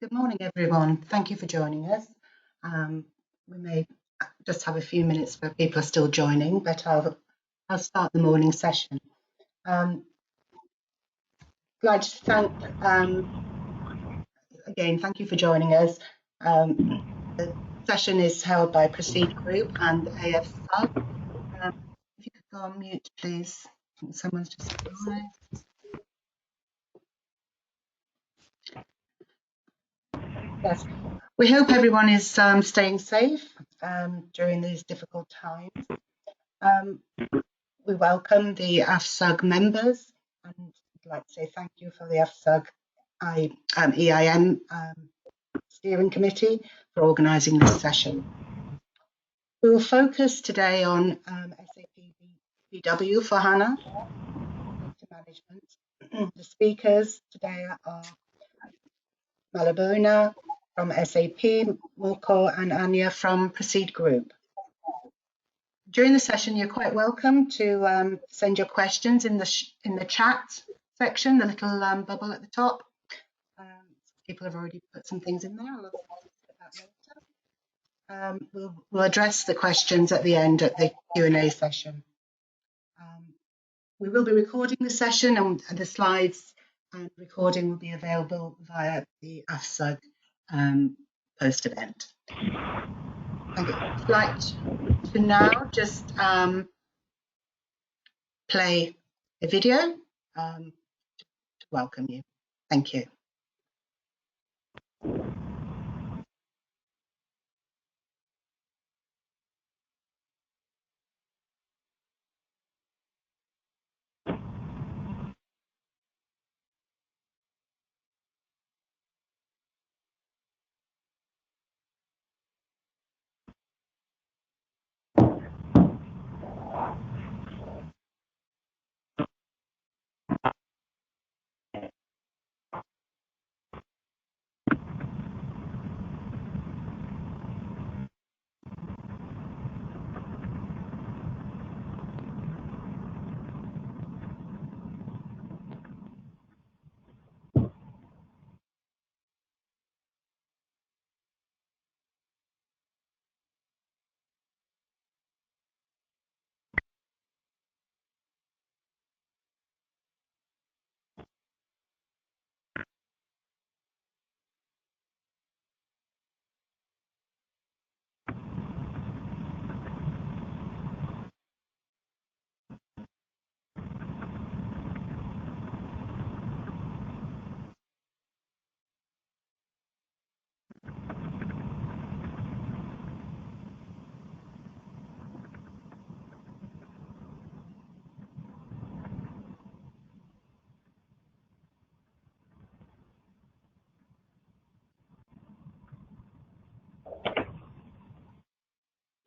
Good morning, everyone. Thank you for joining us. We may just have a few minutes where people are still joining, but I'll start the morning session. I'd like to thank, again, thank you for joining us. The session is held by Proceed Group and AF Sub. If you could go on mute, please. Someone's just arrived. Yes, we hope everyone is staying safe during these difficult times. We welcome the AFSUG members, and I'd like to say thank you for the AFSUG EIM steering committee for organising this session. We will focus today on SAP BW4HANA, data management. The speakers today are Malabona from SAP, Mulko and Anya from Proceed Group. During the session, you're quite welcome to send your questions in the chat section, the little bubble at the top. People have already put some things in there. I'll look at that later. We'll address the questions at the end at the Q&A session. We will be recording the session, and the slides and recording will be available via the AFSUG post-event. I'd like to now just play a video to welcome you. Thank you.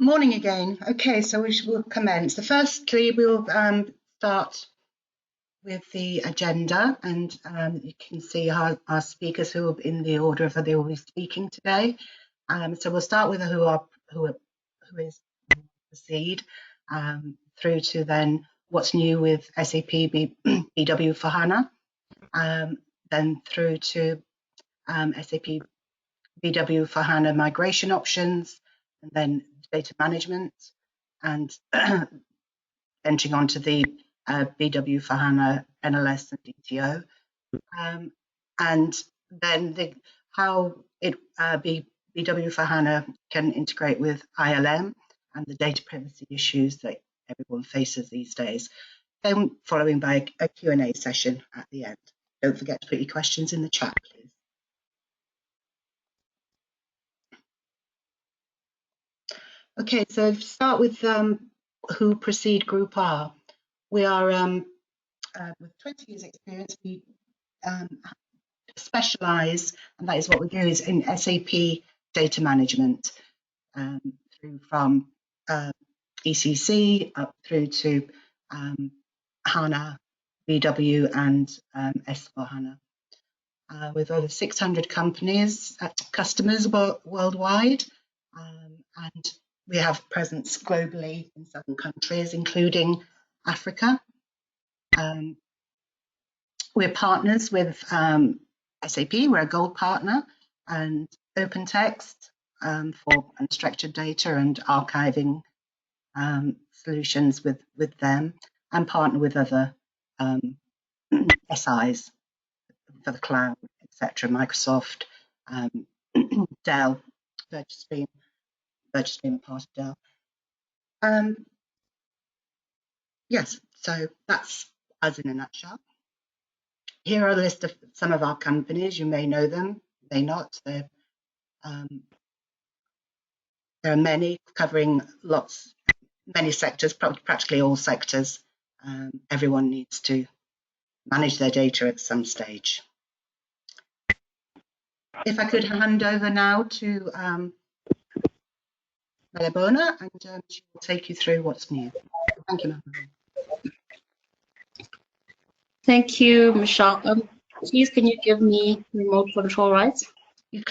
Morning again. Okay, so we'll commence. Firstly, we'll start with the agenda, and you can see our speakers who are in the order of they will be speaking today. So we'll start with who is Proceed, through to then what's new with SAP BW4HANA, then through to SAP BW4HANA migration options, and then data management, and entering onto the BW4HANA NLS and DTO, and then how BW4HANA can integrate with ILM and the data privacy issues that everyone faces these days. Then following by a Q&A session at the end. Don't forget to put your questions in the chat, please. Okay, so start with who Proceed Group are. We are, with 20 years experience, we specialise, and that is what we do, is in SAP data management, from ECC up through to HANA, BW and S4HANA. With over 600 customers worldwide, and we have presence globally in 7 countries, including Africa. We're partners with SAP, we're a gold partner, and open text for unstructured data and archiving solutions with them, and partner with other SIs for the cloud, etc. Microsoft, Dell, VirtuStream part of Dell. Yes, so that's us in a nutshell. Here are a list of some of our companies. You may know them, may not. There are many covering many sectors, practically all sectors. Everyone needs to manage their data at some stage. If I could hand over now to Malebona, and she will take you through what's new. Thank you, Malebona. Thank you, Michelle. Please, can you give me remote control rights? You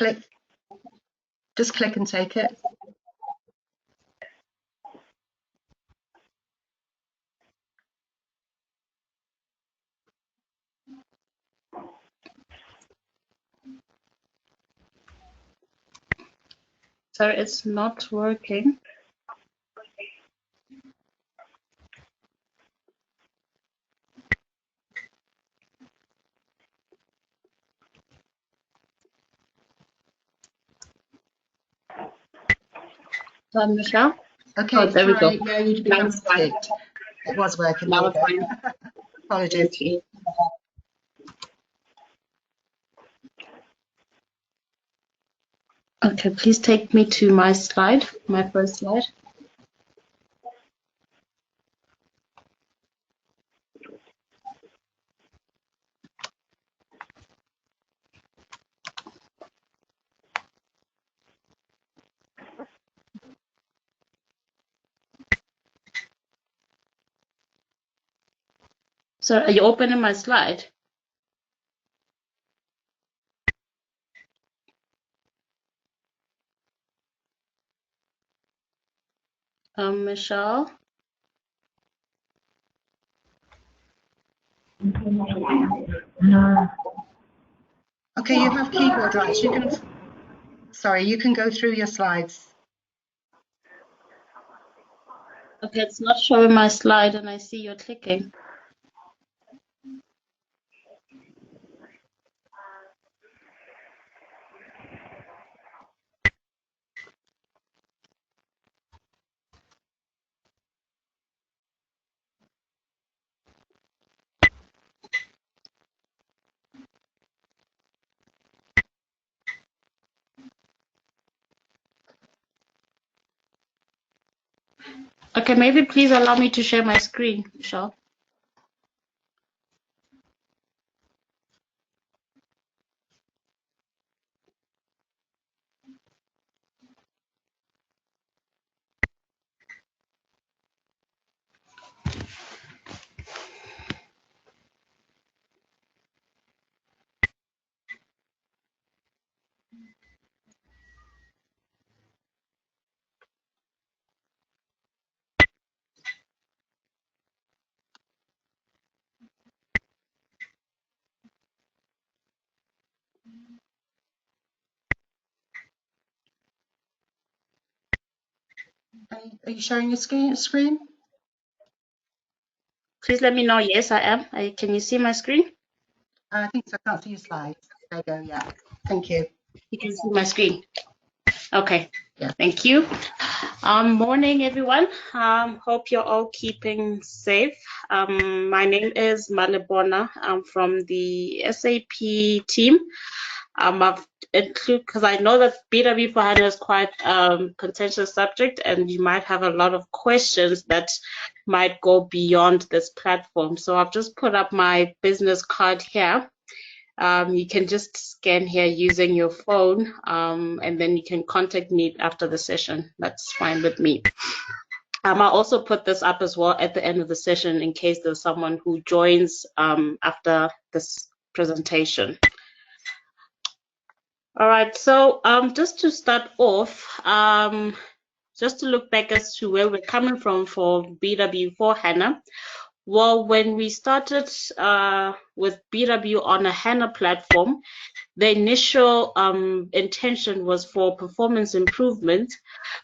just click and take it. Sorry, it's not working. Michelle? Okay, oh, there we go. Yeah, you'd be ticked. It was working. Now it's fine. Apologies. Okay. Okay, please take me to my slide, my first slide. So are you opening my slide? Michelle? Okay, you have keyboard rights. You can go through your slides. Okay, it's not showing my slide and I see you're clicking. Okay, maybe please allow me to share my screen, Michelle. Are you sharing your screen? Please let me know. Yes, I am. Can you see my screen? I think so. I can't see your slides. There you go. Yeah. Thank you. You can see my screen. Okay. Yeah. Thank you. Morning, everyone. Hope you're all keeping safe. My name is Malebona. I'm from the SAP team. I've included because I know that BW4HANA is quite contentious subject, and you might have a lot of questions that might go beyond this platform. So I've just put up my business card here. You can just scan here using your phone, and then you can contact me after the session. That's fine with me. I'll also put this up as well at the end of the session in case there's someone who joins after this presentation. All right, so just to start off, just to look back as to where we're coming from for BW4HANA, Well, when we started with BW on a HANA platform, the initial intention was for performance improvement,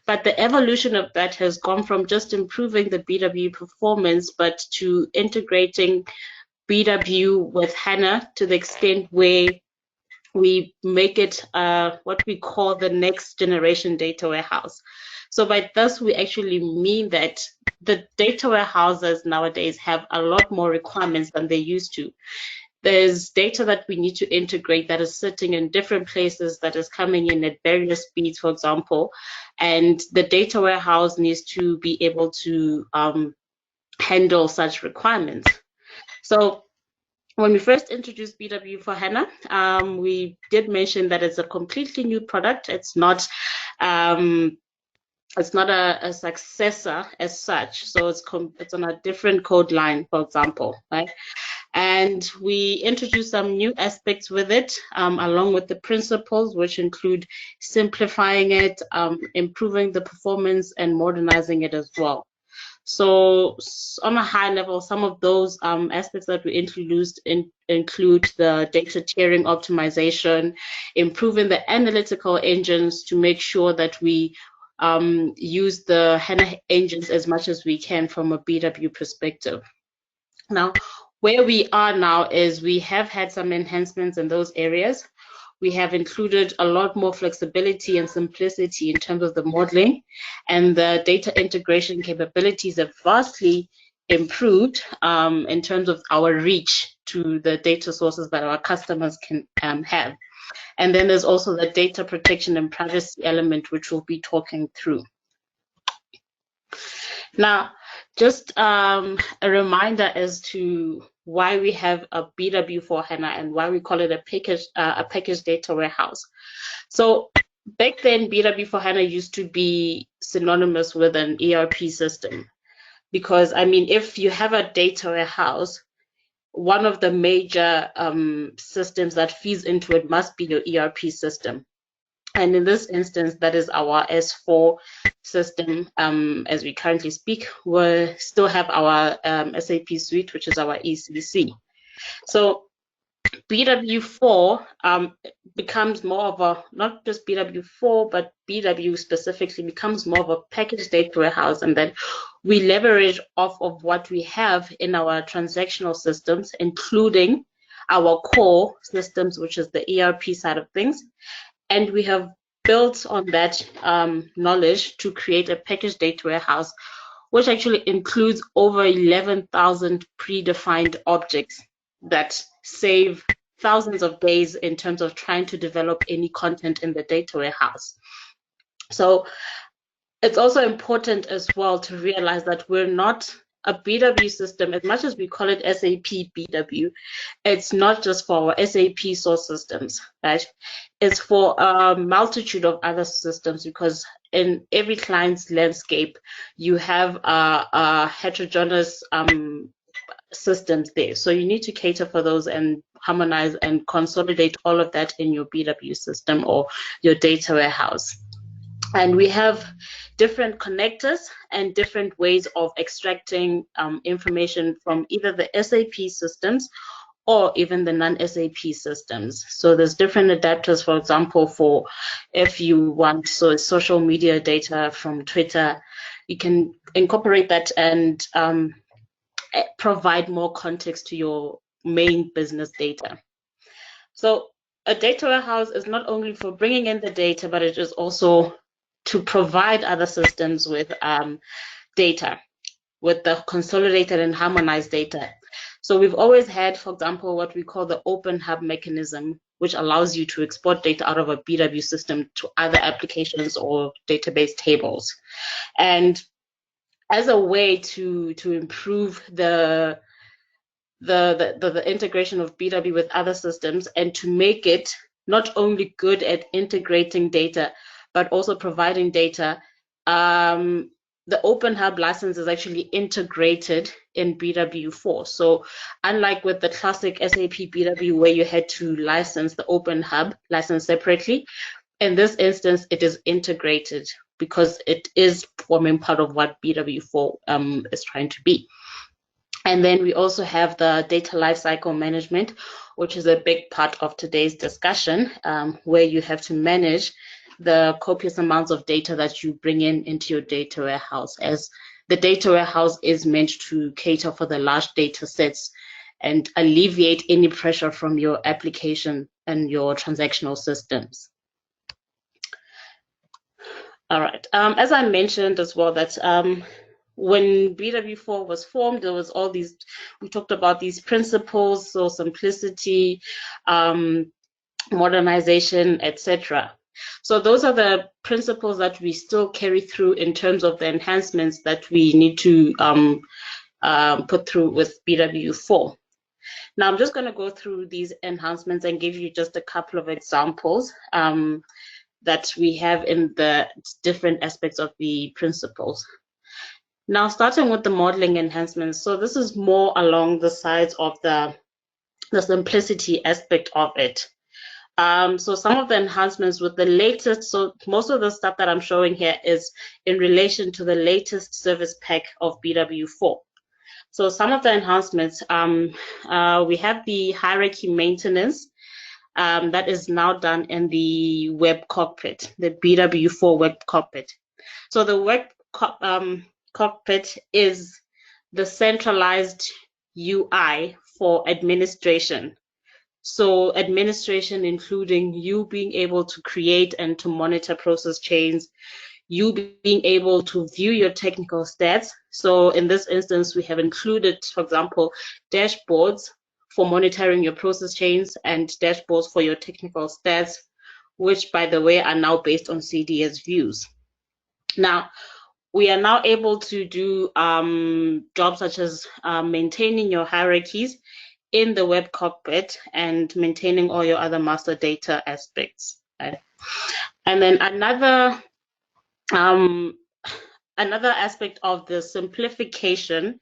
but the evolution of that has gone from just improving the BW performance, but to integrating BW with HANA to the extent where we make it what we call the next generation data warehouse. So by this, we actually mean that the data warehouses nowadays have a lot more requirements than they used to. There's data that we need to integrate that is sitting in different places, that is coming in at various speeds, for example, and the data warehouse needs to be able to handle such requirements. So when we first introduced BW4HANA, we did mention that it's a completely new product. It's not a successor as such. So it's on a different code line, for example, right? And we introduced some new aspects with it, along with the principles, which include simplifying it, improving the performance, and modernizing it as well. So on a high level, some of those aspects that we introduced include the data tiering optimization, improving the analytical engines to make sure that we use the HANA engines as much as we can from a BW perspective. Now, where we are now is we have had some enhancements in those areas. We have included a lot more flexibility and simplicity in terms of the modeling, and the data integration capabilities have vastly improved in terms of our reach to the data sources that our customers can have. And then there's also the data protection and privacy element, which we'll be talking through. Now, just a reminder as to why we have a BW4HANA and why we call it a package data warehouse. So back then, BW4HANA used to be synonymous with an ERP system, because I mean, if you have a data warehouse, one of the major systems that feeds into it must be your ERP system. And in this instance, that is our S4 system. As we currently speak, we still have our SAP suite, which is our ECC. So BW4 becomes more of a, not just BW4, but BW specifically becomes more of a package data warehouse, and then we leverage off of what we have in our transactional systems, including our core systems, which is the ERP side of things. And we have built on that knowledge to create a package data warehouse, which actually includes over 11,000 predefined objects that save thousands of days in terms of trying to develop any content in the data warehouse. So it's also important as well to realize that we're not a BW system. As much as we call it SAP BW, it's not just for our SAP source systems, right? It's for a multitude of other systems, because in every client's landscape, you have a heterogeneous systems there. So you need to cater for those and harmonize and consolidate all of that in your BW system or your data warehouse. And we have different connectors and different ways of extracting information from either the SAP systems or even the non-SAP systems. So there's different adapters, for example, for if you want social media data from Twitter, you can incorporate that and provide more context to your main business data. So a data warehouse is not only for bringing in the data, but it is also to provide other systems with data, with the consolidated and harmonized data. So we've always had, for example, what we call the open hub mechanism, which allows you to export data out of a BW system to other applications or database tables. And as a way to improve the integration of BW with other systems, and to make it not only good at integrating data, but also providing data, the Open Hub license is actually integrated in BW4. So unlike with the classic SAP BW where you had to license the Open Hub license separately, in this instance, it is integrated because it is forming part of what BW4 is trying to be. And then we also have the data lifecycle management, which is a big part of today's discussion, where you have to manage the copious amounts of data that you bring into your data warehouse, as the data warehouse is meant to cater for the large data sets and alleviate any pressure from your application and your transactional systems. All right. As I mentioned as well, that when BW4 was formed, there was all these, we talked about these principles, so simplicity, modernization, etc. So those are the principles that we still carry through in terms of the enhancements that we need to put through with BW4. Now, I'm just going to go through these enhancements and give you just a couple of examples that we have in the different aspects of the principles. Now, starting with the modeling enhancements. So this is more along the sides of the simplicity aspect of it. So some of the enhancements with the latest, so most of the stuff that I'm showing here is in relation to the latest service pack of BW4. So some of the enhancements, we have the hierarchy maintenance that is now done in the web cockpit, the BW4 web cockpit. So the web cockpit is the centralized UI for administration. So administration, including you being able to create and to monitor process chains, you being able to view your technical stats. So in this instance, we have included, for example, dashboards for monitoring your process chains and dashboards for your technical stats, which, by the way, are now based on CDS views. Now, we are now able to do jobs such as maintaining your hierarchies in the web cockpit and maintaining all your other master data aspects. Right? And then another aspect of the simplification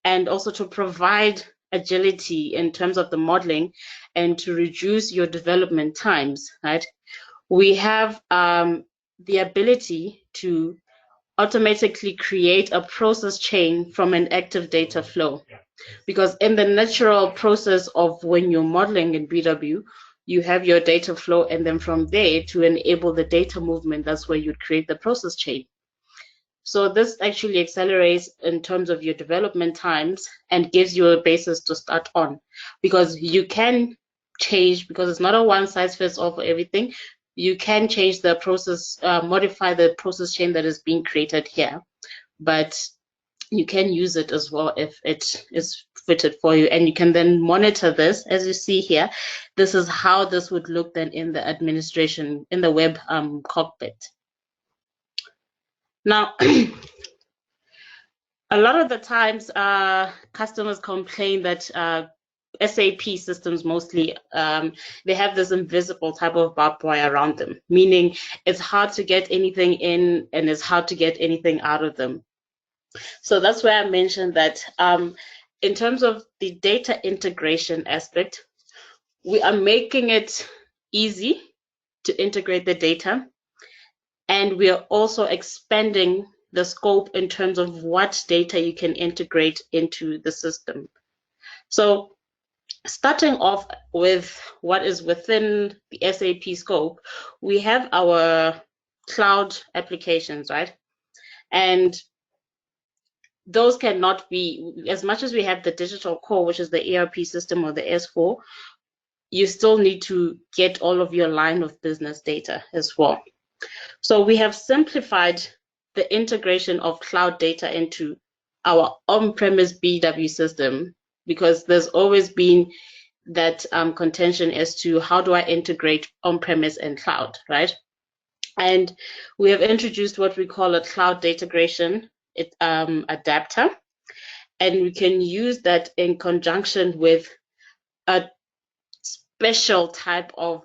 and also to provide agility in terms of the modeling and to reduce your development times, right? We have the ability to automatically create a process chain from an active data flow. Because in the natural process of when you're modeling in BW, you have your data flow, and then from there to enable the data movement, that's where you'd create the process chain. So this actually accelerates in terms of your development times and gives you a basis to start on, because you can change, because it's not a one size fits all for everything. You can change the process, modify the process chain that is being created here, but you can use it as well if it is fitted for you, and you can then monitor this. As you see here, this is how this would look then in the administration, in the web cockpit. Now, a lot of the times customers complain that SAP systems mostly, they have this invisible type of barbed wire around them, meaning it's hard to get anything in and it's hard to get anything out of them. So that's where I mentioned that in terms of the data integration aspect, we are making it easy to integrate the data, and we are also expanding the scope in terms of what data you can integrate into the system. So starting off with what is within the SAP scope, we have our cloud applications, right? And those cannot be, as much as we have the digital core, which is the ERP system or the S4, you still need to get all of your line of business data as well. So we have simplified the integration of cloud data into our on-premise BW system, because there's always been that contention as to how do I integrate on-premise and cloud, right? And we have introduced what we call a cloud data integration adapter, and we can use that in conjunction with a special type of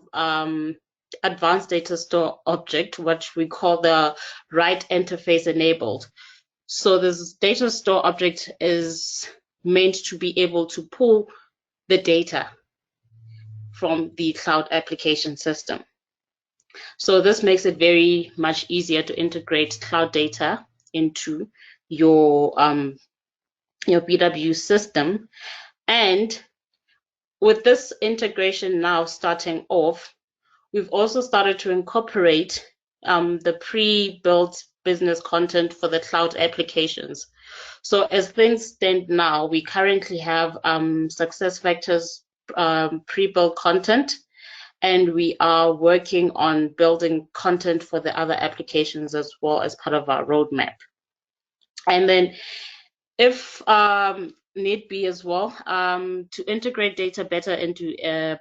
advanced data store object, which we call the write interface enabled. So this data store object is meant to be able to pull the data from the cloud application system. So this makes it very much easier to integrate cloud data into your your BW system. And with this integration now starting off, we've also started to incorporate the pre-built business content for the cloud applications. So as things stand now, we currently have SuccessFactors pre-built content, and we are working on building content for the other applications as well as part of our roadmap. And then if need be as well, to integrate data better into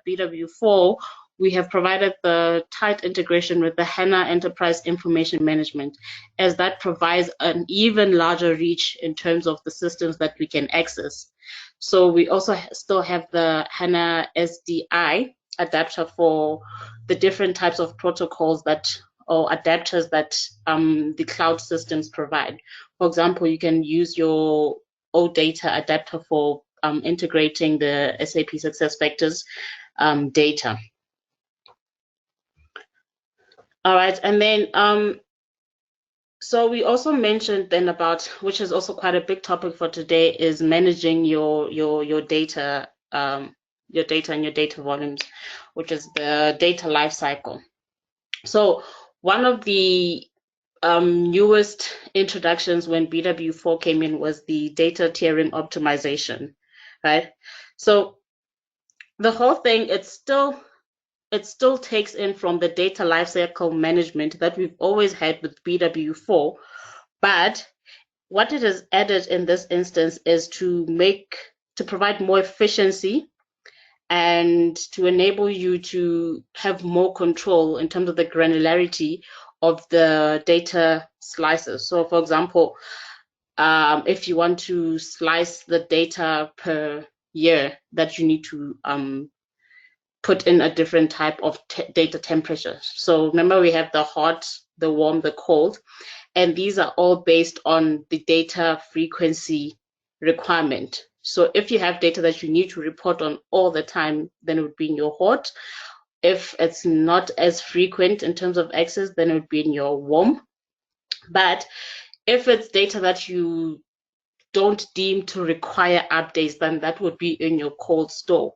BW4, we have provided the tight integration with the HANA Enterprise Information Management, as that provides an even larger reach in terms of the systems that we can access. So we also still have the HANA SDI adapter for the different types of protocols that or adapters that the cloud systems provide. For example, you can use your OData adapter for integrating the SAP SuccessFactors data. All right, and then so we also mentioned then about, which is also quite a big topic for today, is managing your data, and your data volumes, which is the data lifecycle. So one of the newest introductions when BW4 came in was the data tiering optimization, right? So the whole thing, it still takes in from the data lifecycle management that we've always had with BW4, but what it has added in this instance is to provide more efficiency and to enable you to have more control in terms of the granularity of the data slices. So for example, if you want to slice the data per year, that you need to put in a different type of data temperature. So remember, we have the hot, the warm, the cold, and these are all based on the data frequency requirement. So if you have data that you need to report on all the time, then it would be in your hot. If it's not as frequent in terms of access, then it would be in your warm. But if it's data that you don't deem to require updates, then that would be in your cold store.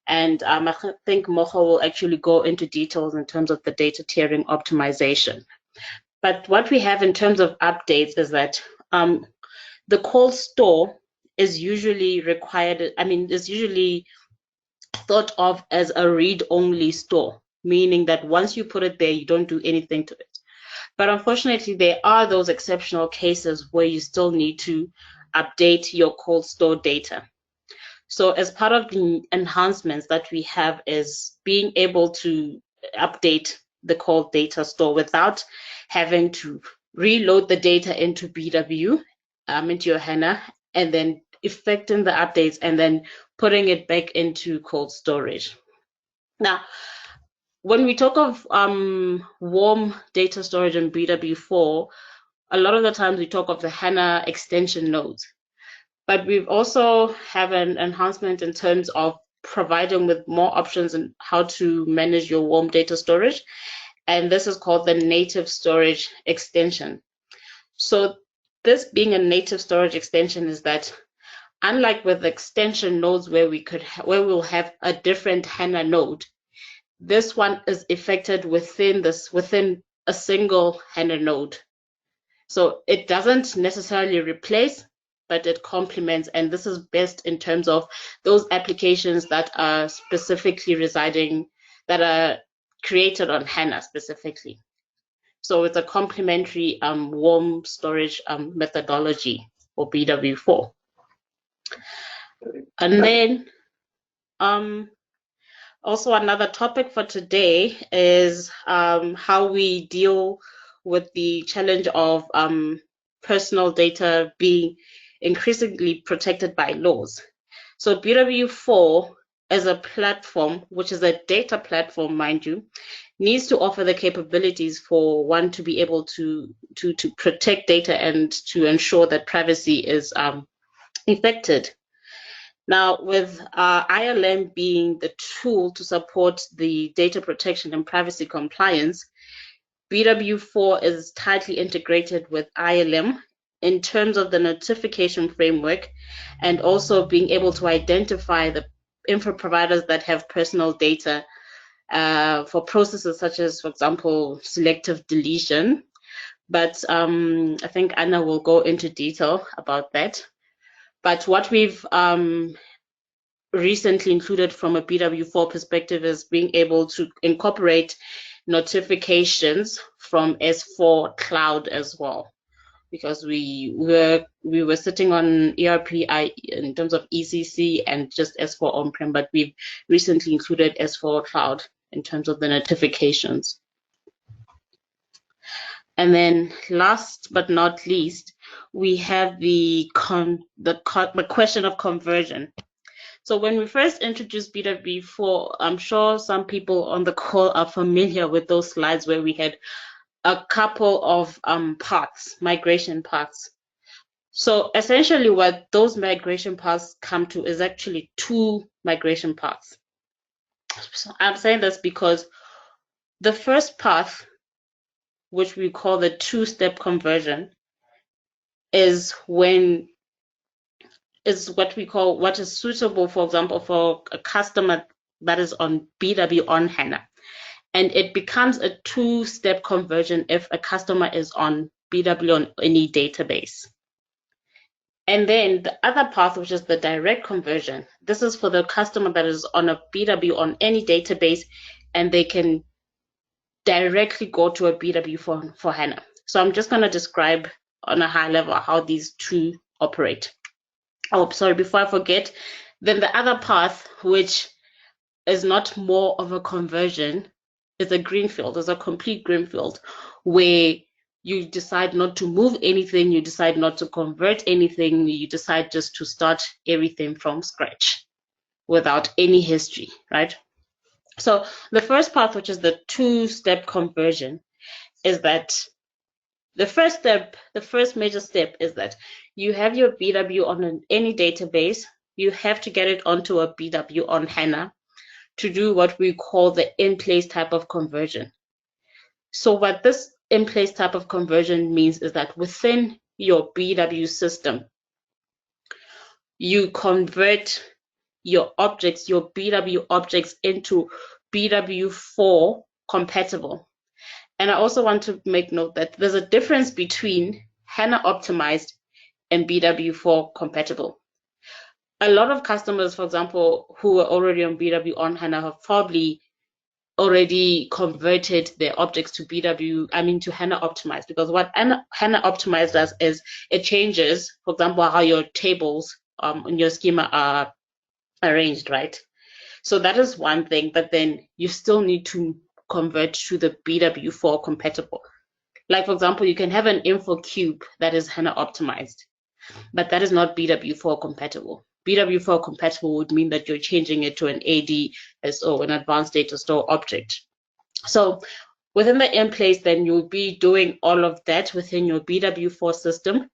And I think Mocha will actually go into details in terms of the data tiering optimization. But what we have in terms of updates is that the cold store is usually required, is usually thought of as a read-only store, meaning that once you put it there, you don't do anything to it. But unfortunately, there are those exceptional cases where you still need to update your cold store data. So as part of the enhancements that we have is being able to update the cold data store without having to reload the data into BW, into your HANA, and then effecting the updates and then putting it back into cold storage. Now, when we talk of warm data storage in BW4, a lot of the times we talk of the HANA extension nodes. But we've also have an enhancement in terms of providing with more options on how to manage your warm data storage. And this is called the native storage extension. So this being a native storage extension is that unlike with extension nodes where we'll have a different HANA node, this one is effected within a single HANA node. So it doesn't necessarily replace, but it complements, and this is best in terms of those applications that are specifically that are created on HANA specifically. So it's a complementary warm storage methodology for BW4. And then also another topic for today is how we deal with the challenge of personal data being increasingly protected by laws. So BW4 as a platform, which is a data platform, mind you, needs to offer the capabilities for one to be able to protect data and to ensure that privacy is effected. Now, with ILM being the tool to support the data protection and privacy compliance, BW4 is tightly integrated with ILM in terms of the notification framework, and also being able to identify the info providers that have personal data for processes such as, for example, selective deletion. But I think Anna will go into detail about that. But what we've recently included from a BW4 perspective is being able to incorporate notifications from S4 Cloud as well, because we were sitting on ERP in terms of ECC and just S4 on-prem, but we've recently included S4 Cloud in terms of the notifications. And then last but not least, we have the question of conversion. So when we first introduced BW4, I'm sure some people on the call are familiar with those slides where we had a couple of paths, migration paths. So essentially what those migration paths come to is actually 2 migration paths. So I'm saying this because the first path, which we call the 2-step conversion, is what is suitable, for example, for a customer that is on BW on HANA. And it becomes a 2-step conversion if a customer is on BW on any database. And then the other path, which is the direct conversion, this is for the customer that is on a BW on any database, and they can directly go to a BW for HANA. So I'm just going to describe on a high level how these 2 operate. Oh, sorry, before I forget, then the other path, which is not more of a conversion, is a greenfield, is a complete greenfield, where you decide not to move anything, you decide not to convert anything, you decide just to start everything from scratch without any history, right? So the first path, which is the 2-step conversion, is that the first major step is that you have your BW on any database, you have to get it onto a BW on HANA to do what we call the in-place type of conversion. So what this in-place type of conversion means is that within your BW system, you convert your objects, your BW objects, into BW4 compatible. And I also want to make note that there's a difference between HANA optimized and BW4 compatible. A lot of customers, for example, who are already on BW on HANA have probably already converted their objects to to HANA optimized, because what HANA optimized does is it changes, for example, how your tables in your schema are arranged, right? So that is one thing, but then you still need to convert to the BW4 compatible. Like, for example, you can have an info cube that is HANA optimized, but that is not BW4 compatible. BW4 compatible would mean that you're changing it to an ADSO, an advanced data store object. So within the in-place, then you'll be doing all of that within your BW4 system,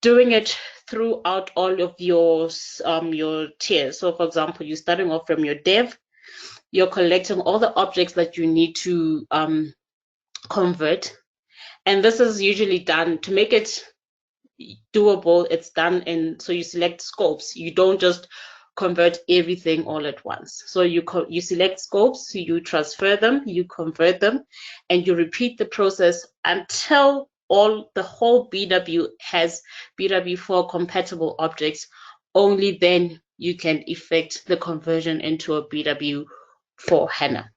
doing it throughout all of your tiers. So for example, you're starting off from your dev, you're collecting all the objects that you need to convert. And this is usually done to make it doable. It's done so you select scopes. You don't just convert everything all at once. So you select scopes, you transfer them, you convert them, and you repeat the process until the whole BW has BW4 compatible objects. Only then you can effect the conversion into a BW for HANA.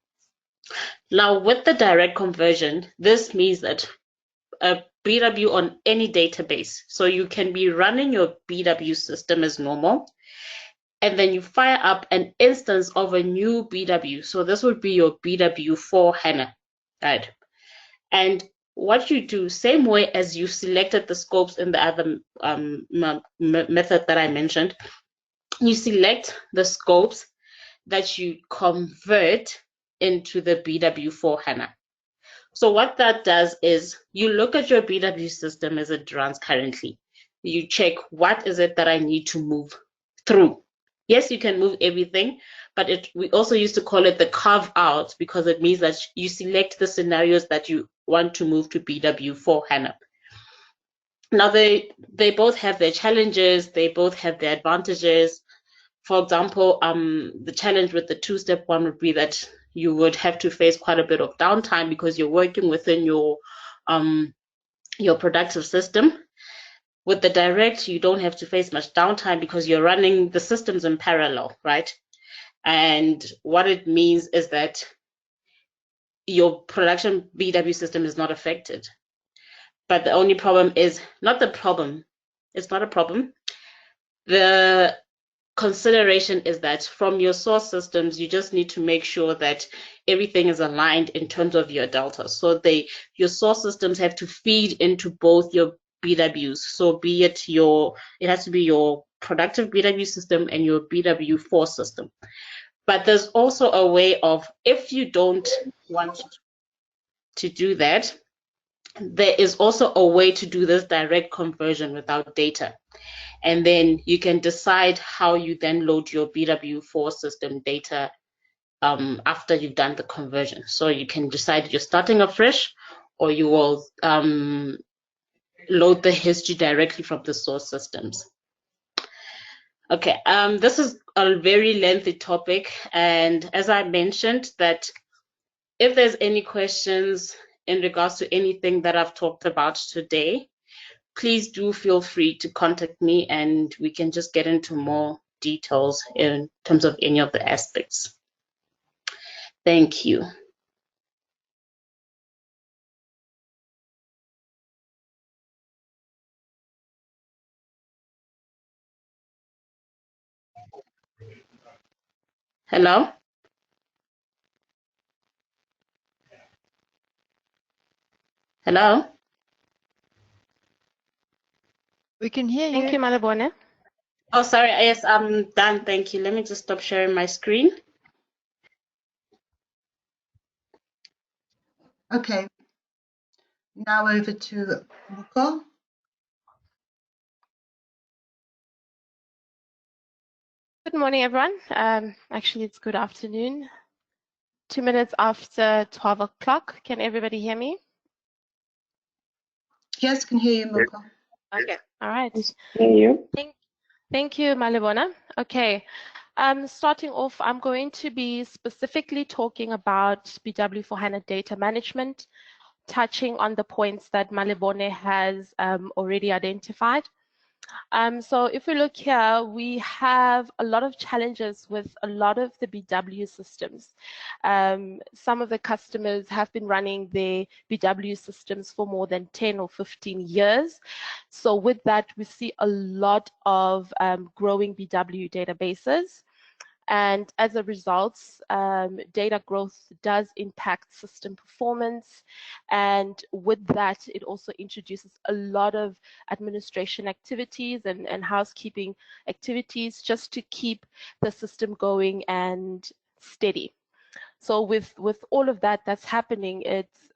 Now, with the direct conversion, this means that a BW on any database. So you can be running your BW system as normal, and then you fire up an instance of a new BW. So this would be your BW4 HANA, right? And what you do, same way as you selected the scopes in the other method that I mentioned, you select the scopes that you convert into the BW4 HANA. So what that does is you look at your BW system as it runs currently. You check, what is it that I need to move through? Yes, you can move everything, but we also used to call it the carve out, because it means that you select the scenarios that you want to move to BW4 HANA. Now they both have their challenges, they both have their advantages. For example, the challenge with the two-step one would be that you would have to face quite a bit of downtime because you're working within your productive system. With the direct, you don't have to face much downtime because you're running the systems in parallel, right? And what it means is that your production BW system is not affected. But the only problem is not the problem. It's not a problem. The consideration is that from your source systems, you just need to make sure that everything is aligned in terms of your delta. So your source systems have to feed into both your BWs. So it has to be your productive BW system and your BW4 system. But there's also a way of, if you don't want to do that, there is also a way to do this direct conversion without data. And then you can decide how you then load your BW4 system data after you've done the conversion. So you can decide you're starting afresh, or you will load the history directly from the source systems. Okay, this is a very lengthy topic, and as I mentioned, that if there's any questions in regards to anything that I've talked about today, please do feel free to contact me and we can just get into more details in terms of any of the aspects. Thank you. Hello? Hello? We can hear you. Thank you, Malibone. Oh, sorry. Yes, I'm done. Thank you. Let me just stop sharing my screen. Okay, now over to Muko. Good morning, everyone. Actually, it's good afternoon. 2 minutes after 12 o'clock. Can everybody hear me? Yes, can hear you, Muko. Okay. All right. Hear you. Thank you, Malibona. Okay. Starting off, I'm going to be specifically talking about BW4HANA data management, touching on the points that Malibone has already identified. So if we look here, we have a lot of challenges with a lot of the BW systems. Some of the customers have been running their BW systems for more than 10 or 15 years. So with that, we see a lot of growing BW databases. And as a result, data growth does impact system performance. And with that, it also introduces a lot of administration activities and housekeeping activities just to keep the system going and steady. So with all of that that's happening, it's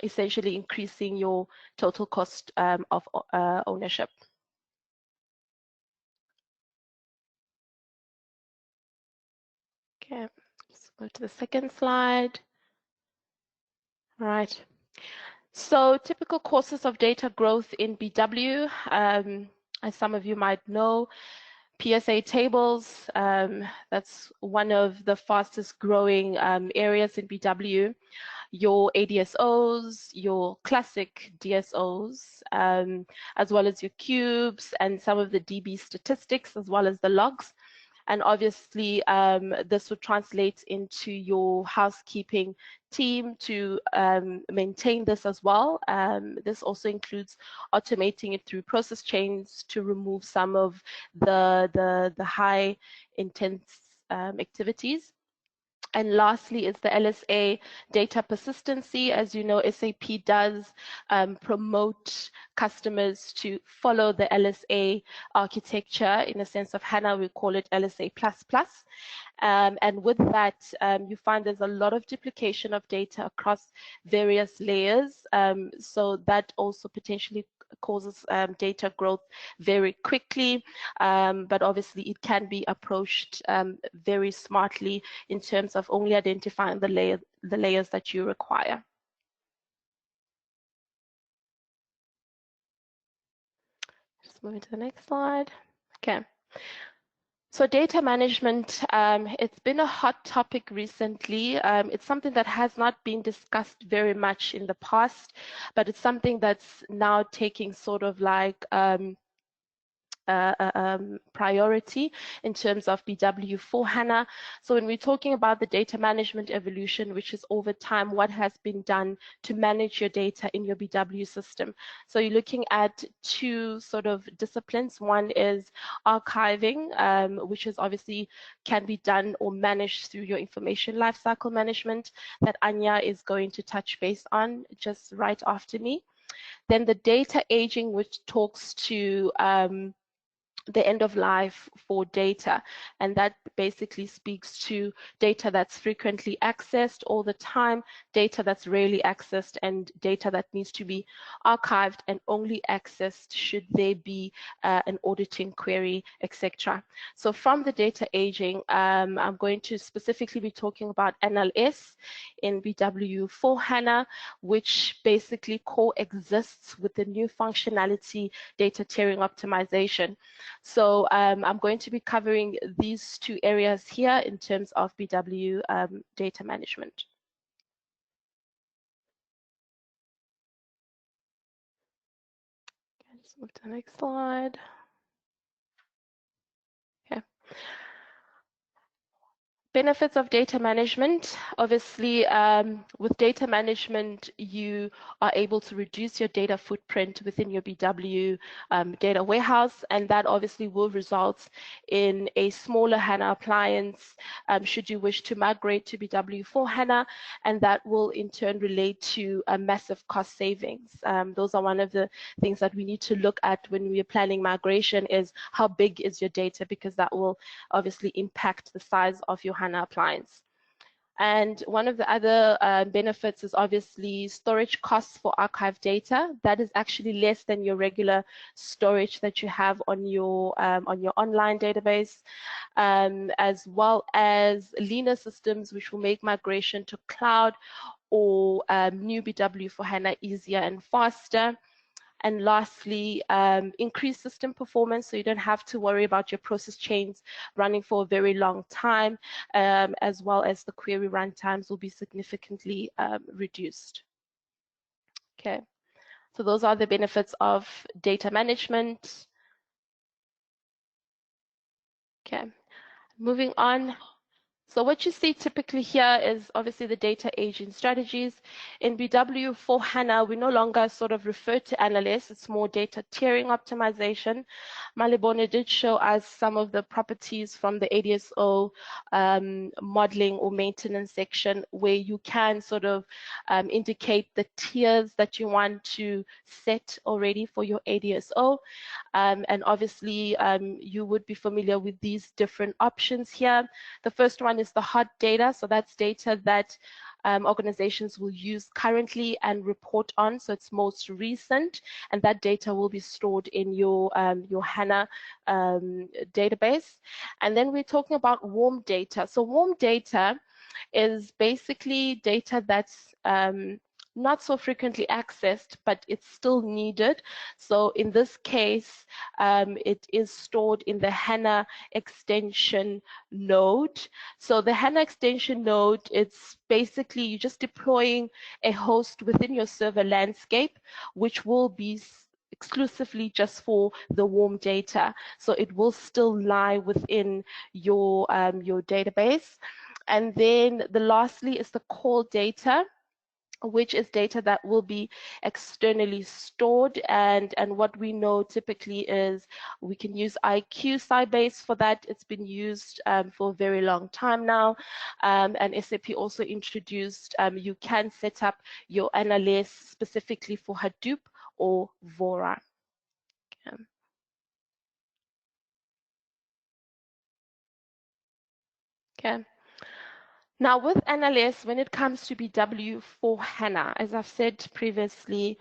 essentially increasing your total cost of ownership. Okay, let's go to the second slide. All right. So typical causes of data growth in BW, as some of you might know, PSA tables, that's one of the fastest growing areas in BW. Your ADSOs, your classic DSOs, as well as your cubes and some of the DB statistics, as well as the logs. And obviously, this would translate into your housekeeping team to maintain this as well. This also includes automating it through process chains to remove some of the high intense activities. And lastly is the LSA data persistency. As you know, SAP does promote customers to follow the LSA architecture. In a sense of HANA, we call it LSA++. And with that, you find there's a lot of duplication of data across various layers. So that also potentially causes data growth very quickly, but obviously it can be approached very smartly in terms of only identifying the layers that you require. move to the next slide. Okay. So data management, it's been a hot topic recently. It's something that has not been discussed very much in the past, but it's something that's now taking sort of like priority in terms of BW4HANA. So when we're talking about the data management evolution, which is over time, what has been done to manage your data in your BW system. So you're looking at two sort of disciplines. One is archiving, which is obviously can be done or managed through your information lifecycle management that Anya is going to touch base on just right after me. Then the data aging, which talks to the end of life for data, and that basically speaks to data that's frequently accessed all the time, data that's rarely accessed, and data that needs to be archived and only accessed should there be an auditing query, etc. So from the data aging, I'm going to specifically be talking about NLS in BW4HANA, which basically coexists with the new functionality data tiering optimization. So I'm going to be covering these two areas here in terms of BW data management. Okay, let's move to the next slide. Okay. Benefits of data management. Obviously, with data management, you are able to reduce your data footprint within your BW data warehouse, and that obviously will result in a smaller HANA appliance should you wish to migrate to BW4HANA, and that will in turn relate to a massive cost savings. Those are one of the things that we need to look at when we are planning migration is how big is your data, because that will obviously impact the size of your HANA appliance. And one of the other benefits is obviously storage costs for archive data. That is actually less than your regular storage that you have on your online database, as well as leaner systems which will make migration to cloud or new BW4HANA easier and faster. And lastly, increase system performance, so you don't have to worry about your process chains running for a very long time, as well as the query run times will be significantly reduced. Okay, so those are the benefits of data management. Okay, moving on. So what you see typically here is obviously the data aging strategies. In BW4HANA, we no longer sort of refer to NLS, it's more data tiering optimization. Malibone did show us some of the properties from the ADSO modeling or maintenance section where you can sort of indicate the tiers that you want to set already for your ADSO. And obviously, you would be familiar with these different options here. The first one is the hot data. So that's data that organizations will use currently and report on. So it's most recent, and that data will be stored in your HANA database. And then we're talking about warm data. So warm data is basically data that's not so frequently accessed, but it's still needed. So in this case, it is stored in the HANA extension node. So the HANA extension node, it's basically you're just deploying a host within your server landscape, which will be exclusively just for the warm data. So it will still lie within your database. And then the lastly is the call data, which is data that will be externally stored. And what we know typically is we can use IQ Sybase for that. It's been used for a very long time now. And SAP also introduced, you can set up your NLS specifically for Hadoop or Vora. Okay. Now with NLS, when it comes to BW4HANA, as I've said previously,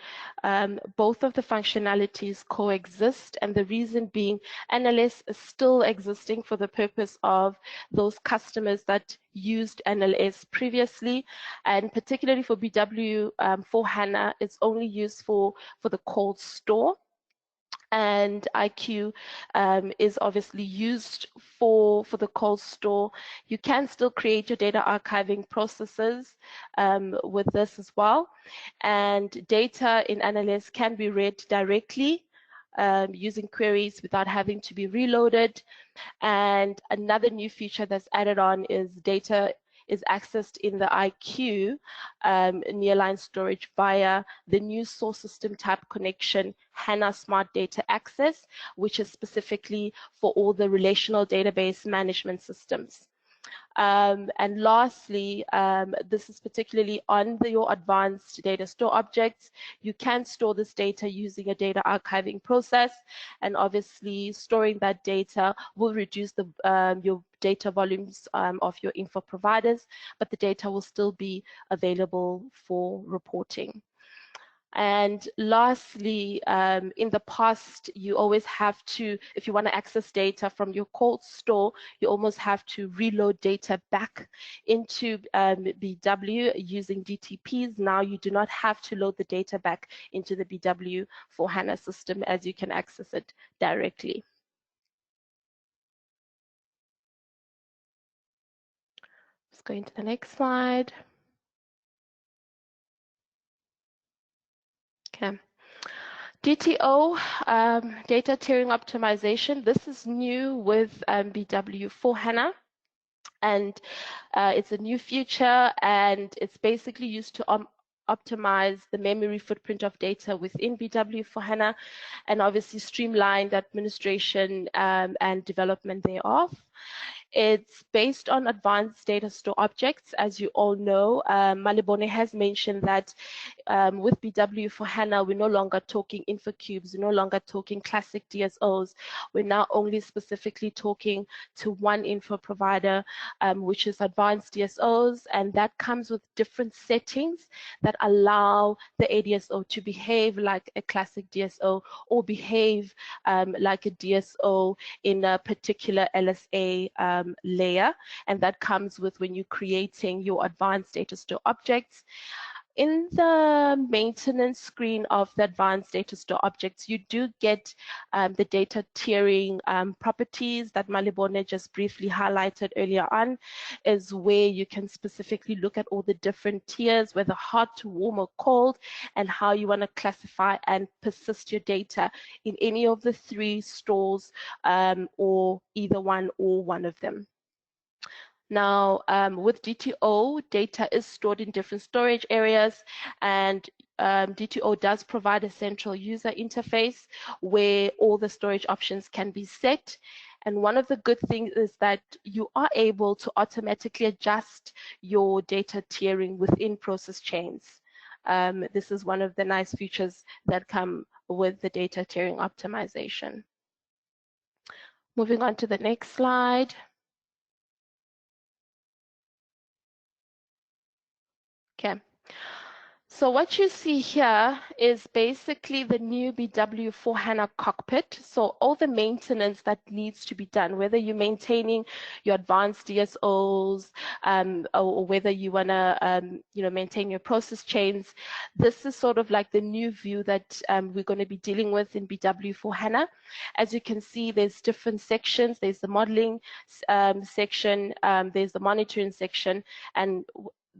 both of the functionalities coexist, and the reason being NLS is still existing for the purpose of those customers that used NLS previously, and particularly for BW4HANA, it's only used for the cold store. and IQ is obviously used for the cold store. You can still create your data archiving processes with this as well. And data in NLS can be read directly using queries without having to be reloaded. And another new feature that's added on is data is accessed in the IQ nearline storage via the new source system type connection HANA Smart Data Access, which is specifically for all the relational database management systems. And lastly, this is particularly on your advanced data store objects. You can store this data using a data archiving process, and obviously storing that data will reduce the your data volumes of your info providers, but the data will still be available for reporting. And lastly, in the past, you always have to, if you want to access data from your cold store, you almost have to reload data back into BW using DTPs. Now you do not have to load the data back into the BW4HANA system, as you can access it directly. Let's go into the next slide. Okay. DTO, data tiering optimization. This is new with BW4HANA, and it's a new feature, and it's basically used to optimize the memory footprint of data within BW4HANA, and obviously streamline the administration and development thereof. It's based on advanced data store objects. As you all know, Malibone has mentioned that with BW4HANA, we're no longer talking InfoCubes, we're no longer talking classic DSOs. We're now only specifically talking to one info provider, which is advanced DSOs, and that comes with different settings that allow the ADSO to behave like a classic DSO or behave like a DSO in a particular LSA layer, and that comes with when you're creating your advanced data store objects. In the maintenance screen of the advanced data store objects, you do get the data tiering properties that Malibone just briefly highlighted earlier on, is where you can specifically look at all the different tiers, whether hot, warm, or cold, and how you want to classify and persist your data in any of the three stores or either one or one of them. Now, with DTO, data is stored in different storage areas, and DTO does provide a central user interface where all the storage options can be set. And one of the good things is that you are able to automatically adjust your data tiering within process chains. This is one of the nice features that come with the data tiering optimization. Moving on to the next slide. Okay. So what you see here is basically the new BW4HANA cockpit. So all the maintenance that needs to be done, whether you're maintaining your advanced DSOs or whether you want to maintain your process chains, this is sort of like the new view that we're going to be dealing with in BW4HANA. As you can see, there's different sections. There's the modeling section, there's the monitoring section, and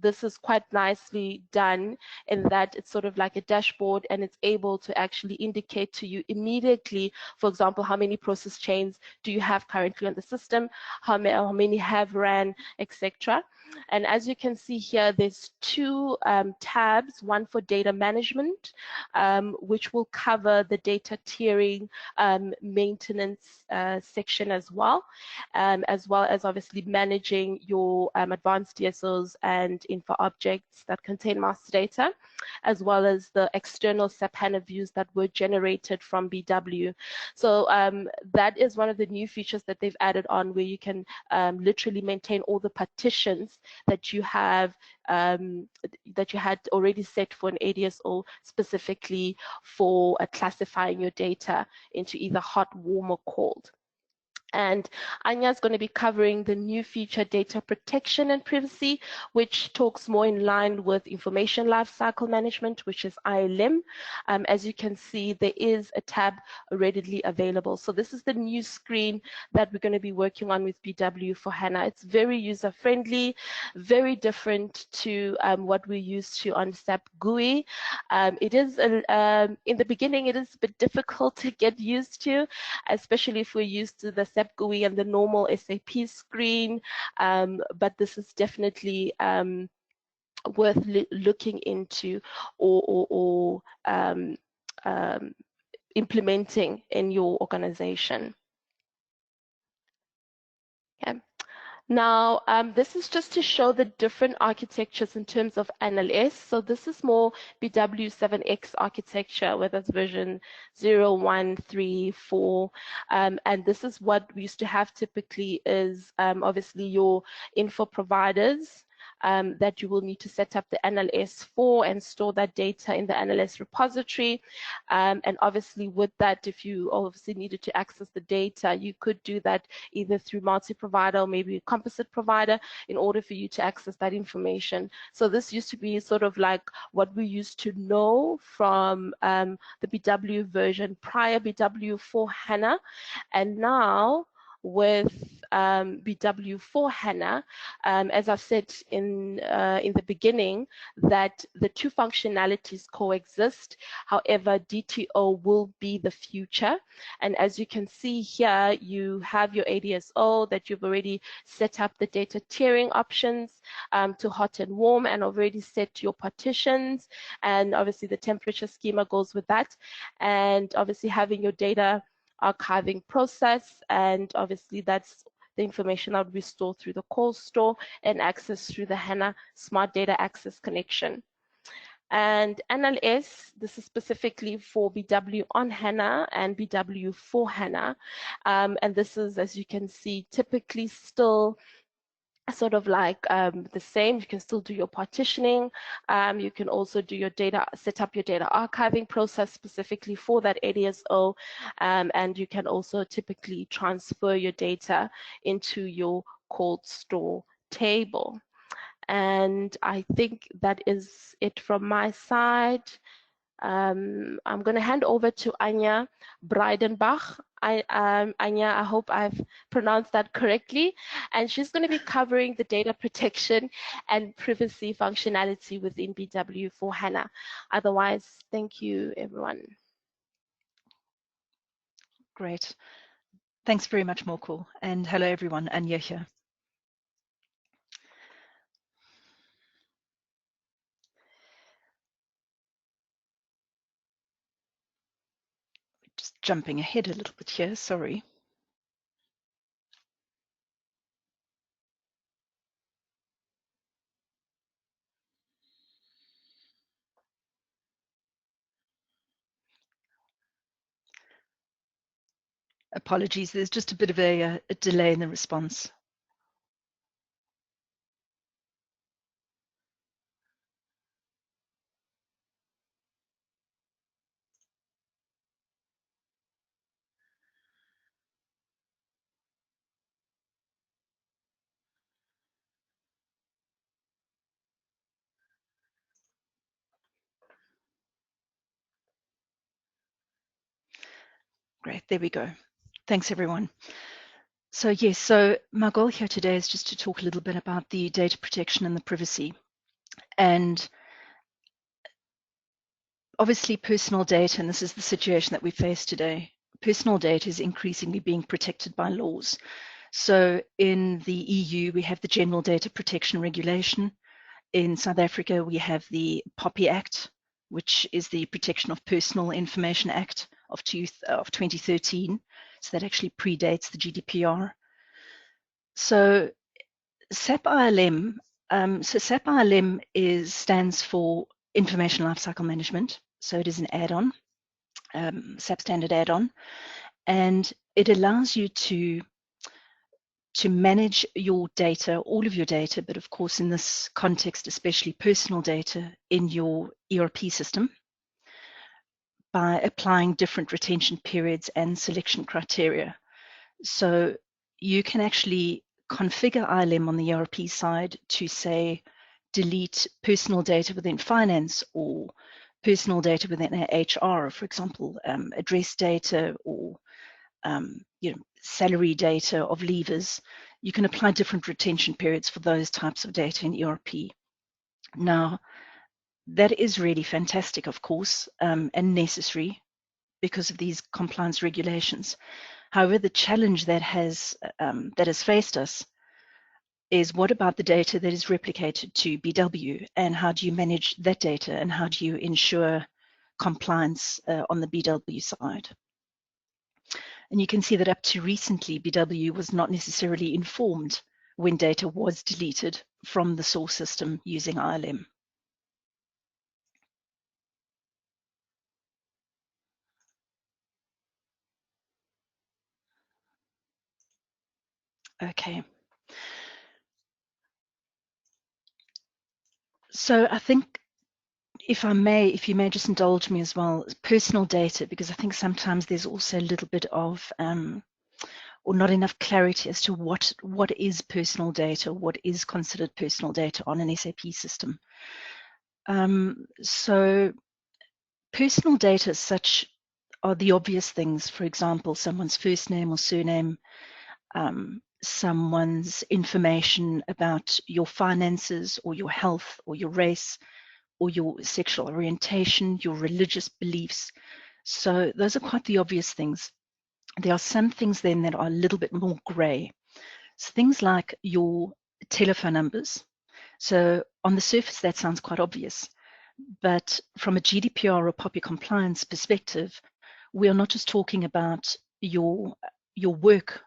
this is quite nicely done in that it's sort of like a dashboard, and it's able to actually indicate to you immediately, for example, how many process chains do you have currently on the system, how many have ran, etc. And as you can see here, there's two tabs, one for data management, which will cover the data tiering maintenance section as well as obviously managing your advanced DSOs and info objects that contain master data, as well as the external SAP HANA views that were generated from BW. So that is one of the new features that they've added on, where you can literally maintain all the partitions that you have that you had already set for an ADSO, specifically for classifying your data into either hot, warm, or cold. And Anya is going to be covering the new feature data protection and privacy, which talks more in line with information lifecycle management, which is ILM. As you can see, there is a tab readily available. So this is the new screen that we're going to be working on with BW4HANA. It's very user-friendly, very different to what we're used to on SAP GUI. It is, in the beginning, it is a bit difficult to get used to, especially if we're used to the SAP GUI and the normal SAP screen, but this is definitely worth looking into or implementing in your organization. Okay. Now, this is just to show the different architectures in terms of NLS. So this is more BW7X architecture, whether it's version 0, 1, 3, 4. And this is what we used to have typically is obviously your info providers. That you will need to set up the NLS for and store that data in the NLS repository. And obviously with that, if you obviously needed to access the data, you could do that either through multi-provider or maybe a composite provider in order for you to access that information. So this used to be sort of like what we used to know from the BW version prior BW4HANA. And now with BW4HANA, as I've said in the beginning, that the two functionalities coexist. However, DTO will be the future. And as you can see here, you have your ADSO that you've already set up the data tiering options to hot and warm, and already set your partitions. And obviously the temperature schema goes with that. And obviously having your data archiving process, and obviously that's the information that will be stored through the call store and access through the HANA Smart Data Access connection. And NLS, this is specifically for BW on HANA and BW4HANA. And this is, as you can see, typically still sort of like the same. You can still do your partitioning. You can also do your data, set up your data archiving process specifically for that ADSO. And you can also typically transfer your data into your cold store table. And I think that is it from my side. I'm going to hand over to Anya Breidenbach. Anya, I hope I've pronounced that correctly. And she's going to be covering the data protection and privacy functionality within BW4HANA. Otherwise, thank you, everyone. Great. Thanks very much, Morkel. And hello, everyone. Anya here. Just jumping ahead a little bit here, sorry. Apologies, there's just a bit of a delay in the response. Great, there we go. Thanks, everyone. So yes, so my goal here today is just to talk a little bit about the data protection and the privacy. And obviously personal data, and this is the situation that we face today, personal data is increasingly being protected by laws. So in the EU, we have the General Data Protection Regulation. In South Africa, we have the POPI Act, which is the Protection of Personal Information Act of 2013. So that actually predates the GDPR. So SAP ILM, SAP ILM stands for Information Lifecycle Management. So it is an add-on, SAP standard add-on, and it allows you to manage your data, all of your data, but of course in this context, especially personal data in your ERP system by applying different retention periods and selection criteria. So you can actually configure ILM on the ERP side to say, delete personal data within finance or personal data within HR, for example, address data or salary data of leavers. You can apply different retention periods for those types of data in ERP. Now, that is really fantastic, of course, and necessary because of these compliance regulations. However, the challenge that has faced us is, what about the data that is replicated to BW, and how do you manage that data, and how do you ensure compliance on the BW side? And you can see that up to recently, BW was not necessarily informed when data was deleted from the source system using ILM. Okay. So I think, if you may just indulge me as well, personal data, because I think sometimes there's also a little bit of or not enough clarity as to what is personal data, what is considered personal data on an SAP system. So personal data as such are the obvious things. For example, someone's first name or surname, someone's information about your finances or your health or your race or your sexual orientation, your religious beliefs. So those are quite the obvious things. There are some things then that are a little bit more grey. So things like your telephone numbers. So on the surface, that sounds quite obvious. But from a GDPR or POPI compliance perspective, we are not just talking about your work